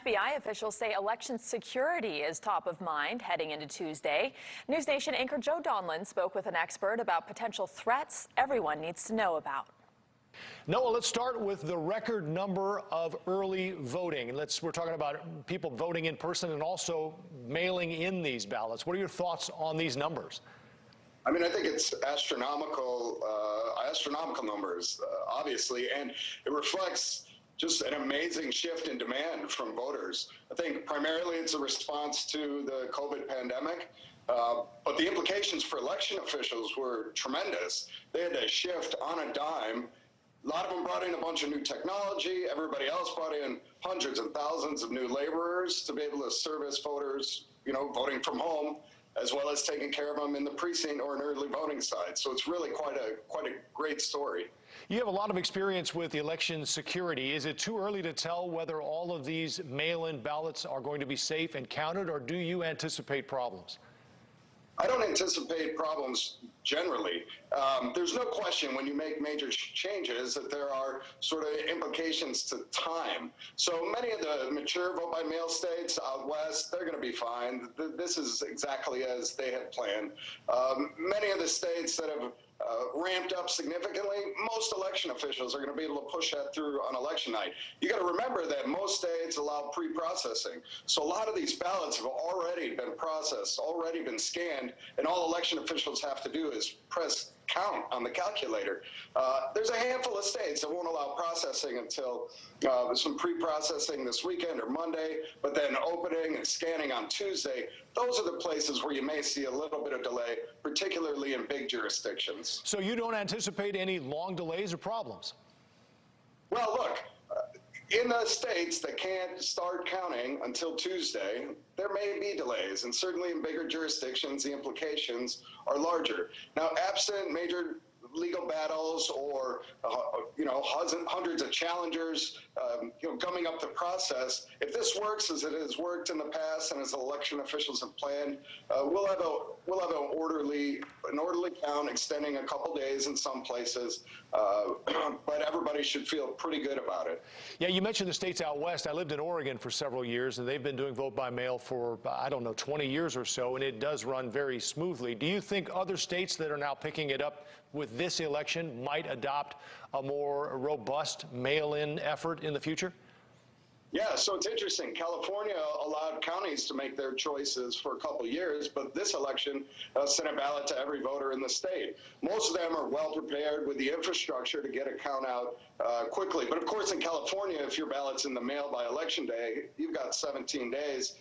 FBI officials say election security is top of mind heading into Tuesday. NewsNation anchor Joe Donlin spoke with an expert about potential threats everyone needs to know about. Noah, let's start with the record number of early voting. We're talking about people voting in person and also mailing in these ballots. What are your thoughts on these numbers? I mean, I think it's astronomical numbers, obviously, and it reflects just an amazing shift in demand from voters. I think primarily it's a response to the COVID pandemic, but the implications for election officials were tremendous. They had to shift on a dime. A lot of them brought in a bunch of new technology. Everybody else brought in hundreds and thousands of new laborers to be able to service voters, voting from home, as well as taking care of them in the precinct or an early voting side. So it's really quite a great story. You have a lot of experience with election security. Is it too early to tell whether all of these mail-in ballots are going to be safe and counted, or do you anticipate problems? I don't anticipate problems generally. There's no question when you make major changes that there are sort of implications to time. So many of the mature vote-by-mail states out west, they're going to be fine. This is exactly as they had planned. Many of the states that have ramped up significantly, most election officials are going to be able to push that through on election night. You got to remember that most states allow pre-processing. So a lot of these ballots have already been processed, already been scanned, and all election officials have to do is press count on the calculator. There's a handful of states that won't allow processing until some pre-processing this weekend or Monday, but then opening and scanning on Tuesday. Those are the places where you may see a little bit of delay, particularly in big jurisdictions. So you don't anticipate any long delays or problems? Well, look, in the states that can't start counting until Tuesday, there may be delays, and certainly in bigger jurisdictions, the implications are larger. Now, absent major legal battles or hundreds of challengers gumming up the process, if this works as it has worked in the past and as election officials have planned, we'll have an orderly count extending a couple days in some places, but everybody should feel pretty good about it. Yeah, you mentioned the states out west. I lived in Oregon for several years, and they've been doing vote by mail for, 20 years or so, and it does run very smoothly. Do you think other states that are now picking it up with this election might adopt a more robust mail-in effort in the future? Yeah, so it's interesting. California allowed counties to make their choices for a couple of years, but this election sent a ballot to every voter in the state. Most of them are well prepared with the infrastructure to get a count out quickly. But of course, in California, if your ballot's in the mail by election day, you've got 17 days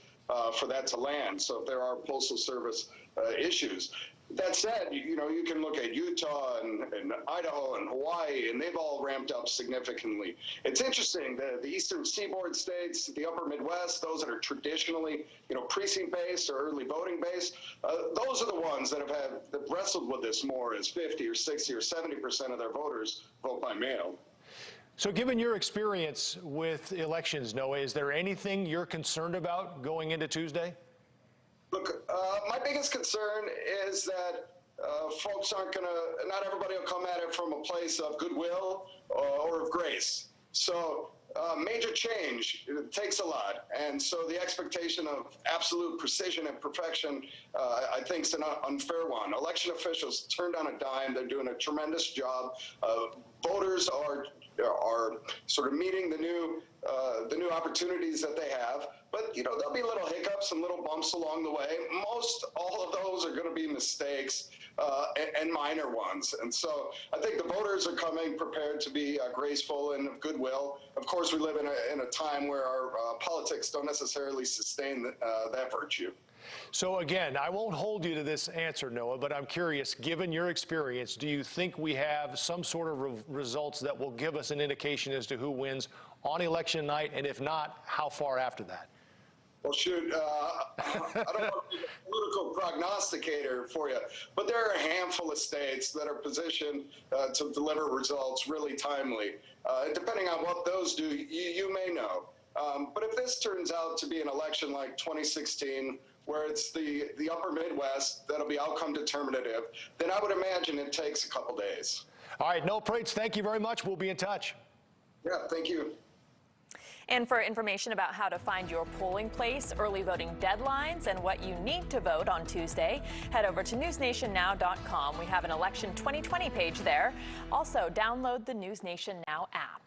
for that to land. So if there are Postal Service issues. That said, you can look at Utah and Idaho and Hawaii, and they've all ramped up significantly. It's interesting, the eastern seaboard states, the upper Midwest, those that are traditionally, precinct-based or early voting-based, those are the ones that have wrestled with this more as 50 or 60 or 70% of their voters vote by mail. So given your experience with elections, Noah, is there anything you're concerned about going into Tuesday? Look, my biggest concern is that folks not everybody will come at it from a place of goodwill or of grace. So major change, it takes a lot. And so the expectation of absolute precision and perfection, I think, is an unfair one. Election officials turned on a dime. They're doing a tremendous job. Voters are sort of meeting the new opportunities that they have. But, there'll be little hiccups and little bumps along the way. All of those are going to be mistakes and minor ones. And so I think the voters are coming prepared to be graceful and of goodwill. Of course, we live in a time where our politics don't necessarily sustain that virtue. So again, I won't hold you to this answer, Noah, but I'm curious, given your experience, do you think we have some sort of results that will give us an indication as to who wins on election night? And if not, how far after that? Well, shoot, I don't want to be a political prognosticator for you, but there are a handful of states that are positioned to deliver results really timely. Depending on what those do, you may know. But if this turns out to be an election like 2016, where it's the upper Midwest that'll be outcome determinative, then I would imagine it takes a couple days. All right, Noah Prates, thank you very much. We'll be in touch. Yeah, thank you. And for information about how to find your polling place, early voting deadlines, and what you need to vote on Tuesday, head over to newsnationnow.com. We have an Election 2020 page there. Also, download the NewsNation Now app.